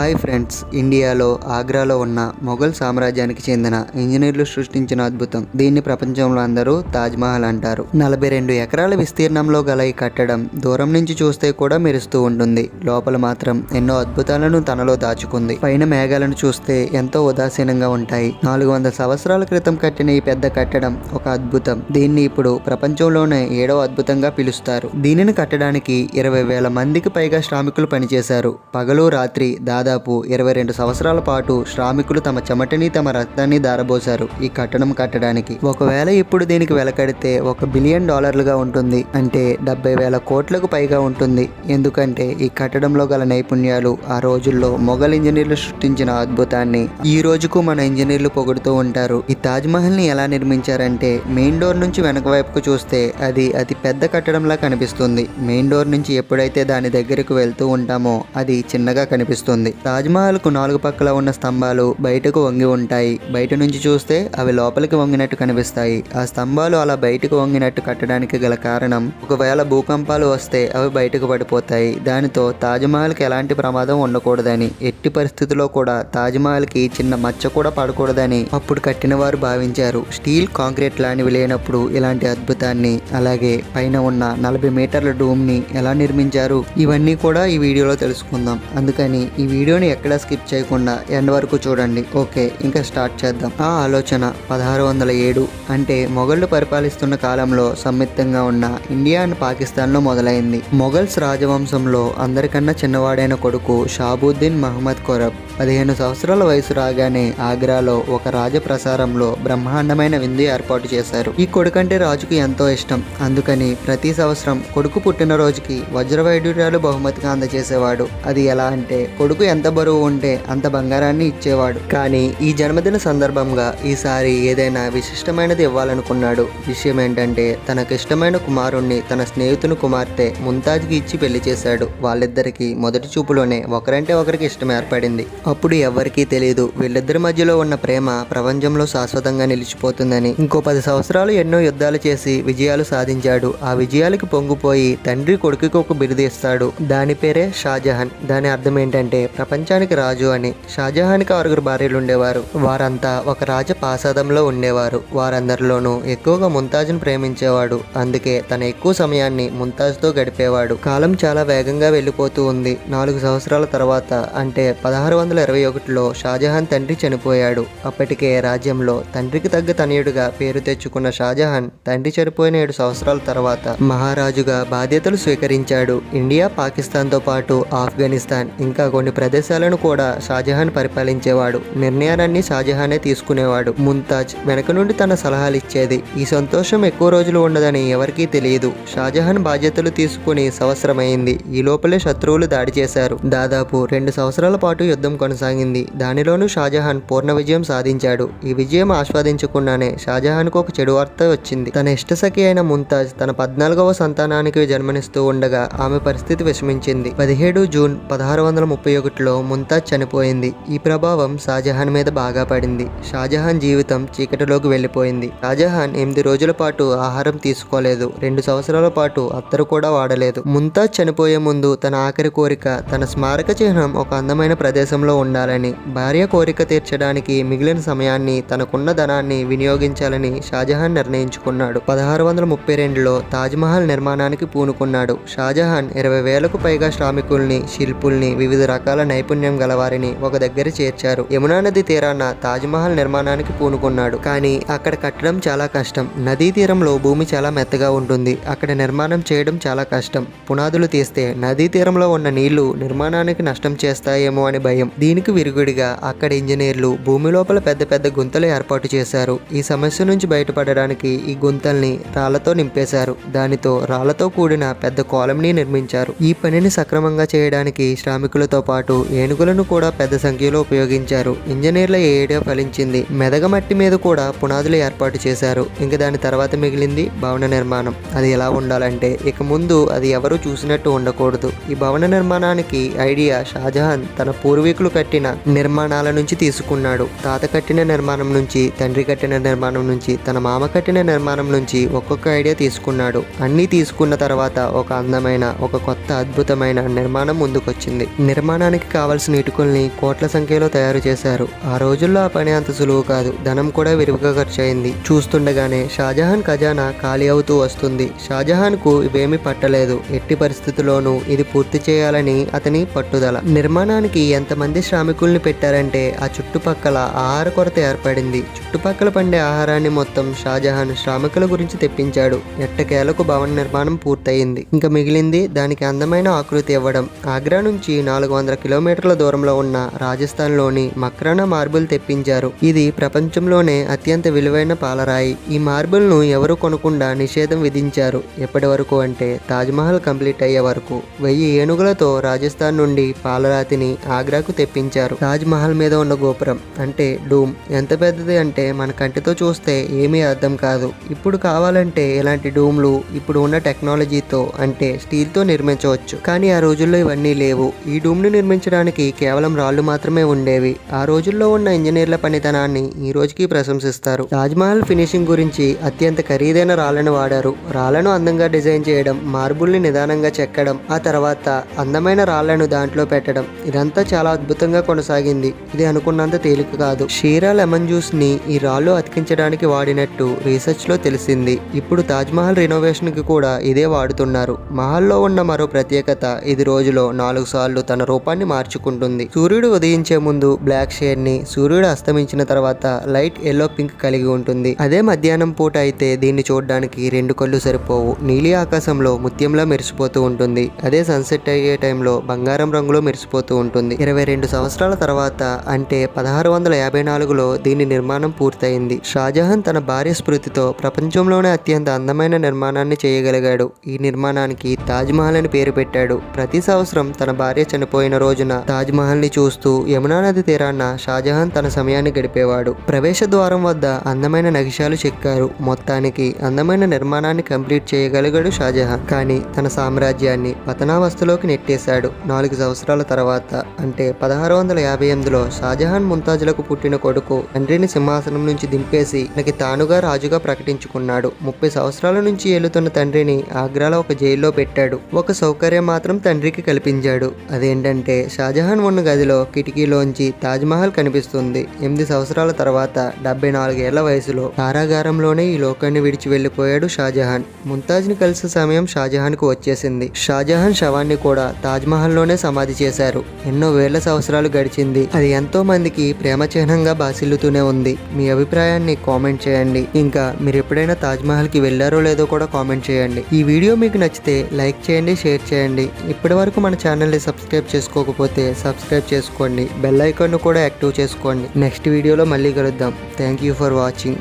Hi friends, ఇండియాలో ఆగ్రాలో ఉన్న మొఘల్ సామ్రాజ్యానికి చెందిన ఇంజనీర్లు సృష్టించిన అద్భుతం. దీన్ని ప్రపంచంలో అందరూ తాజ్మహల్ అంటారు. 42 ఎకరాల విస్తీర్ణంలో గల ఈ కట్టడం దూరం నుంచి చూస్తే కూడా మెరుస్తూ ఉంటుంది. లోపల మాత్రం ఎన్నో అద్భుతాలను తనలో దాచుకుంది. పైన మేఘాలను చూస్తే ఎంతో ఉదాసీనంగా ఉంటాయి. 400 సంవత్సరాల క్రితం కట్టిన ఈ పెద్ద కట్టడం ఒక అద్భుతం. దీన్ని ఇప్పుడు ప్రపంచంలోనే 7వ అద్భుతంగా పిలుస్తారు. దీనిని కట్టడానికి 20,000 మందికి పైగా శ్రామికులు పనిచేశారు. పగలు రాత్రి దాదాపు 22 సంవత్సరాల పాటు శ్రామికులు తమ చెమటని తమ రక్తాన్ని దారబోశారు ఈ కట్టడం కట్టడానికి. ఒకవేళ ఇప్పుడు దీనికి వెలకడితే $1 బిలియన్ ఉంటుంది. అంటే 70,000 కోట్లకు పైగా ఉంటుంది. ఎందుకంటే ఈ కట్టడంలో గల నైపుణ్యాలు ఆ రోజుల్లో మొఘల్ ఇంజనీర్లు సృష్టించిన అద్భుతాన్ని ఈ రోజుకు మన ఇంజనీర్లు పొగుడుతూ ఉంటారు. ఈ తాజ్మహల్ ని ఎలా నిర్మించారంటే, మెయిన్ డోర్ నుంచి వెనక వైపుకు చూస్తే అది అతి పెద్ద కట్టడంలా కనిపిస్తుంది. మెయిన్ డోర్ నుంచి ఎప్పుడైతే దాని దగ్గరకు వెళ్తూ ఉంటామో అది చిన్నగా కనిపిస్తుంది. తాజ్మహల్ కు 4 పక్కల ఉన్న స్తంభాలు బయటకు వంగి ఉంటాయి. బయట నుంచి చూస్తే అవి లోపలికి వంగినట్టు కనిపిస్తాయి. ఆ స్తంభాలు అలా బయటకు వంగినట్టు కట్టడానికి గల కారణం, ఒకవేళ భూకంపాలు వస్తే అవి బయటకు పడిపోతాయి. దానితో తాజ్మహల్ కి ఎలాంటి ప్రమాదం ఉండకూడదని, ఎట్టి పరిస్థితుల్లో కూడా తాజ్మహల్ కి చిన్న మచ్చ కూడా పడకూడదని అప్పుడు కట్టిన వారు భావించారు. స్టీల్, కాంక్రీట్ లాంటివి లేనప్పుడు ఇలాంటి అద్భుతాన్ని, అలాగే పైన ఉన్న 40 మీటర్ల డూమ్ ని ఎలా నిర్మించారు, ఇవన్నీ కూడా ఈ వీడియోలో తెలుసుకుందాం. అందుకని ఈ వీడియోని ఎక్కడా స్కిప్ చేయకుండా ఎండ్ వరకు చూడండి. ఓకే, ఇంకా స్టార్ట్ చేద్దాం. ఆ ఆలోచన 1607 అంటే మొఘళ్ళు పరిపాలిస్తున్న కాలంలో సంయుక్తంగా ఉన్న ఇండియా అండ్ పాకిస్తాన్లో మొదలైంది. మొఘల్స్ రాజవంశంలో అందరికన్నా చిన్నవాడైన కొడుకు షాబుద్దీన్ మహమ్మద్ కొరబ్ 15 సంవత్సరాల వయసు రాగానే ఆగ్రాలో ఒక రాజప్రసారంలో బ్రహ్మాండమైన విందు ఏర్పాటు చేశారు. ఈ కొడుకంటే రాజుకు ఎంతో ఇష్టం. అందుకని ప్రతి సంవత్సరం కొడుకు పుట్టినరోజుకి వజ్రవైడూర్యాలు బహుమతిగా అందజేసేవాడు. అది ఎలా అంటే, కొడుకు ఎంత బరువు ఉంటే అంత బంగారాన్ని ఇచ్చేవాడు. కానీ ఈ జన్మదిన సందర్భంగా ఈసారి ఏదైనా విశిష్టమైనది ఇవ్వాలనుకున్నాడు. విషయం ఏంటంటే, తనకిష్టమైన కుమారుణ్ణి తన స్నేహితుని కుమార్తె ముంతాజ్కి ఇచ్చి పెళ్లి చేశాడు. వాళ్ళిద్దరికి మొదటి చూపులోనే ఒకరంటే ఒకరికి ఇష్టం ఏర్పడింది. అప్పుడు ఎవ్వరికీ తెలియదు వీళ్ళిద్దరి మధ్యలో ఉన్న ప్రేమ ప్రపంచంలో శాశ్వతంగా నిలిచిపోతుందని. ఇంకో 10 సంవత్సరాలు ఎన్నో యుద్ధాలు చేసి విజయాలు సాధించాడు. ఆ విజయాలకి పొంగిపోయి తండ్రి కొడుకుకి ఒక బిరుదు ఇస్తాడు. దాని పేరే షాజహాన్. దాని అర్థం ఏంటంటే ప్రపంచానికి రాజు అని. షాజహాన్కి 6 భార్యలు ఉండేవారు. వారంతా ఒక రాజ పాసాదంలో ఉండేవారు. వారందరిలోనూ ఎక్కువగా ముంతాజ్ను ప్రేమించేవాడు. అందుకే తన ఎక్కువ సమయాన్ని ముంతాజ్తో గడిపేవాడు. కాలం చాలా వేగంగా వెళ్ళిపోతూ ఉంది. 4 సంవత్సరాల తర్వాత, అంటే 1621లో షాజహాన్ తండ్రి చనిపోయాడు. అప్పటికే రాజ్యంలో తండ్రికి తగ్గ తనయుడిగా పేరు తెచ్చుకున్న షాజహాన్ తండ్రి చనిపోయిన 7 సంవత్సరాల తర్వాత మహారాజుగా బాధ్యతలు స్వీకరించాడు. ఇండియా, పాకిస్తాన్తో పాటు ఆఫ్ఘనిస్తాన్, ఇంకా కొన్ని ప్రదేశాలను కూడా షాజహాన్ పరిపాలించేవాడు. నిర్ణయాలన్నీ షాజహానే తీసుకునేవాడు. ముంతాజ్ వెనక నుండి తన సలహాలు ఇచ్చేది. ఈ సంతోషం ఎక్కువ రోజులు ఉండదని ఎవరికీ తెలియదు. షాజహాన్ బాధ్యతలు తీసుకుని సంవత్సరమైంది. ఈ లోపలే శత్రువులు దాడి చేశారు. దాదాపు 2 సంవత్సరాల పాటు యుద్ధం కొనసాగింది. దానిలోనూ షాజహాన్ పూర్ణ విజయం సాధించాడు. ఈ విజయం ఆస్వాదించకుండానే షాజహాన్కు ఒక చెడు వార్త వచ్చింది. తన ఇష్టసఖి అయిన ముంతాజ్ తన 14వ సంతానానికి జన్మనిస్తూ ఉండగా ఆమె పరిస్థితి విషమించింది. 17 జూన్ 1631లో ముంతాజ్ చనిపోయింది. ఈ ప్రభావం షాజహాన్ మీద బాగా పడింది. షాజహాన్ జీవితం చీకటిలోకి వెళ్ళిపోయింది. షాజహాన్ 8 రోజుల పాటు ఆహారం తీసుకోలేదు. 2 సంవత్సరాల పాటు అత్తరు కూడా వాడలేదు. ముంతాజ్ చనిపోయే ముందు తన ఆఖరి కోరిక తన స్మారక చిహ్నం ఒక అందమైన ప్రదేశంలో ఉండాలని, భార్య కోరిక తీర్చడానికి మిగిలిన సమయాన్ని, తనకున్న ధనాన్ని వినియోగించాలని షాజహాన్ నిర్ణయించుకున్నాడు. 1632లో తాజ్మహల్ నిర్మాణానికి పూనుకున్నాడు. షాజహాన్ 20,000కు పైగా శ్రామికుల్ని, శిల్పుల్ని, వివిధ రకాల నైపుణ్యం గలవారిని ఒక దగ్గర చేర్చారు. యమునా నది తీరాన తాజ్మహల్ నిర్మాణానికి పూనుకున్నాడు. కానీ అక్కడ కట్టడం చాలా కష్టం. నదీ తీరంలో భూమి చాలా మెత్తగా ఉంటుంది. అక్కడ నిర్మాణం చేయడం చాలా కష్టం. పునాదులు తీస్తే నదీ తీరంలో ఉన్న నీళ్లు నిర్మాణానికి నష్టం చేస్తాయేమో అని భయం. దీనికి విరుగుడిగా అక్కడ ఇంజనీర్లు భూమి లోపల పెద్ద పెద్ద గుంతలు ఏర్పాటు చేశారు. ఈ సమస్య నుంచి బయటపడడానికి ఈ గుంతల్ని రాళ్లతో నింపేశారు. దానితో రాళ్లతో కూడిన పెద్ద కాలంని నిర్మించారు. ఈ పనిని సక్రమంగా చేయడానికి శ్రామికులతో పాటు ఏనుగులను కూడా పెద్ద సంఖ్యలో ఉపయోగించారు. ఇంజనీర్ల ఏ ఐడియా ఫలించింది. మెదగ మట్టి మీద కూడా పునాదులు ఏర్పాటు చేశారు. ఇంకా దాని తర్వాత మిగిలింది భవన నిర్మాణం. అది ఎలా ఉండాలంటే, ఇక ముందు అది ఎవరూ చూసినట్టు ఉండకూడదు. ఈ భవన నిర్మాణానికి ఐడియా షాజహాన్ తన పూర్వీకులు కట్టిన నిర్మాణాల నుంచి తీసుకున్నాడు. తాత కట్టిన నిర్మాణం నుంచి, తండ్రి కట్టిన నిర్మాణం నుంచి, తన మామ కట్టిన నిర్మాణం నుంచి ఒక్కొక్క ఐడియా తీసుకున్నాడు. అన్నీ తీసుకున్న తర్వాత ఒక అందమైన, ఒక కొత్త అద్భుతమైన నిర్మాణం ముందుకొచ్చింది. నిర్మాణానికి కావలసిన ఇటుకల్ని కోట్ల సంఖ్యలో తయారు చేశారు. ఆ రోజుల్లో ఆ పని అంత సులువు కాదు. ధనం కూడా విరివిగా ఖర్చు అయింది. చూస్తుండగానే షాజహాన్ ఖజానా ఖాళీ అవుతూ వస్తుంది. షాజహాన్ కు ఇవేమీ పట్టలేదు. ఎట్టి పరిస్థితుల్లోనూ ఇది పూర్తి చేయాలని అతని పట్టుదల. నిర్మాణానికి ఎంతమంది శ్రామికుల్ని పెట్టారంటే ఆ చుట్టుపక్కల ఆహార కొరత ఏర్పడింది. చుట్టుపక్కల పండే ఆహారాన్ని మొత్తం షాజహాన్ శ్రామికుల గురించి తెప్పించాడు. ఎట్టకేలకు భవన నిర్మాణం పూర్తయింది. ఇంకా మిగిలింది దానికి అందమైన ఆకృతి ఇవ్వడం. ఆగ్రా నుంచి 400 కిలోమీటర్ల దూరంలో ఉన్న రాజస్థాన్లోని మక్రానా మార్బుల్ తెప్పించారు. ఇది ప్రపంచంలోనే అత్యంత విలువైన పాలరాయి. ఈ మార్బుల్ ను ఎవరు కొనకుండా నిషేధం విధించారు. ఎప్పటి వరకు అంటే తాజ్మహల్ కంప్లీట్ అయ్యే వరకు. 1000 ఏనుగులతో రాజస్థాన్ నుండి పాలరాతిని ఆగ్రాకు తెప్పించారు. తాజ్ మహల్ మీద ఉన్న గోపురం అంటే డూమ్ ఎంత పెద్దది అంటే మన కంటితో చూస్తే ఏమీ అర్థం కాదు. ఇప్పుడు కావాలంటే ఇలాంటి డూమ్లు ఇప్పుడు ఉన్న టెక్నాలజీతో అంటే స్టీల్ తో నిర్మించవచ్చు. కానీ ఆ రోజుల్లో ఇవన్నీ లేవు. ఈ డూమ్ ని నిర్మించడానికి కేవలం రాళ్లు మాత్రమే ఉండేవి. ఆ రోజుల్లో ఉన్న ఇంజనీర్ల పనితనాన్ని ఈ రోజుకి ప్రశంసిస్తారు. తాజ్ మహల్ ఫినిషింగ్ గురించి అత్యంత ఖరీదైన రాళ్లను వాడారు. రాళ్లను అందంగా డిజైన్ చేయడం, మార్బుల్ ని నిదానంగా చెక్కడం, ఆ తర్వాత అందమైన రాళ్లను దాంట్లో పెట్టడం, ఇదంతా చాలా అద్భుతంగా కొనసాగింది. ఇది అనుకున్నంత తేలిక కాదు. షీరా లెమన్ జ్యూస్ ని ఈ రాళ్ళు అతికించడానికి వాడినట్టు రీసెర్చ్ లో తెలిసింది. ఇప్పుడు తాజ్ మహల్ రినోవేషన్ కి కూడా ఇదే వాడుతున్నారు. మహల్లో ఉన్న మరో ప్రత్యేకత, ఇది రోజులో 4 సార్లు తన రూపాన్ని మార్చుకుంటుంది. సూర్యుడు ఉదయించే ముందు బ్లాక్ షేడ్ ని, సూర్యుడు అస్తమించిన తర్వాత లైట్ ఎల్లో పింక్ కలిగి ఉంటుంది. అదే మధ్యాహ్నం పూట అయితే దీన్ని చూడడానికి 2 కళ్ళు సరిపోవు. నీలి ఆకాశంలో ముత్యంలా మెరిసిపోతూ ఉంటుంది. అదే సన్సెట్ అయ్యే టైంలో బంగారం రంగులో మెరిసిపోతూ ఉంటుంది. 22 సంవత్సరాల తర్వాత అంటే 1654లో దీని నిర్మాణం పూర్తయింది. షాజహాన్ తన భార్య స్మృతితో ప్రపంచంలోనే అత్యంత అందమైన నిర్మాణాన్ని చేయగలిగాడు. ఈ నిర్మాణానికి తాజ్ మహల్ అని పేరు పెట్టాడు. ప్రతి సంవత్సరం తన భార్య చనిపోయిన రోజున తాజ్ మహల్ ని చూస్తూ యమునా నది తీరాన షాజహాన్ తన సమయాన్ని గడిపేవాడు. ప్రవేశ ద్వారం వద్ద అందమైన నగిషాలు చెక్కారు. మొత్తానికి అందమైన నిర్మాణాన్ని కంప్లీట్ చేయగలిగాడు షాజహాన్. కానీ తన సామ్రాజ్యాన్ని పతనావస్థలోకి నెట్టేశాడు. 4 సంవత్సరాల తర్వాత అంటే 1658లో షాజహాన్ ముంతాజ్లకు పుట్టిన కొడుకు తండ్రిని సింహాసనం నుంచి దింపేసి తనకి తానుగా రాజుగా ప్రకటించుకున్నాడు. 30 సంవత్సరాల నుంచి ఏలుతున్న తండ్రిని ఆగ్రాలో ఒక జైల్లో పెట్టాడు. ఒక సౌకర్యం మాత్రం తండ్రికి కల్పించాడు. అదేంటంటే షాజహాన్ ఉన్న గదిలో కిటికీలోంచి తాజ్ మహల్ కనిపిస్తుంది. 8 సంవత్సరాల తర్వాత 74 ఏళ్ల వయసులో కారాగారంలోనే ఈ లోకాన్ని విడిచి వెళ్లిపోయాడు షాజహాన్. ముంతాజ్ ని కలిసే సమయం షాజహాన్ కు వచ్చేసింది. షాజహాన్ శవాన్ని కూడా తాజ్ మహల్ లోనే సమాధి చేశారు. ఎన్నో వేల సంవత్సరాలు గడిచింది. అది ఎంతో మందికి ప్రేమ చిహ్నంగా బాసిల్లుతూనే ఉంది. మీ అభిప్రాయాన్ని కామెంట్ చేయండి. ఇంకా మీరు ఎప్పుడైనా తాజ్ మహల్ కి వెళ్ళారో లేదో కూడా కామెంట్ చేయండి. ఈ వీడియో మీకు నచ్చితే లైక్ చేయండి, షేర్ చేయండి. ఇప్పటి వరకు మన ఛానల్ని సబ్స్క్రైబ్ చేసుకోకపోతే సబ్స్క్రైబ్ చేసుకోండి. బెల్ ఐకాన్ కూడా యాక్టివ్ చేసుకోండి. నెక్స్ట్ వీడియోలో మళ్ళీ కలుద్దాం. Thank you for watching.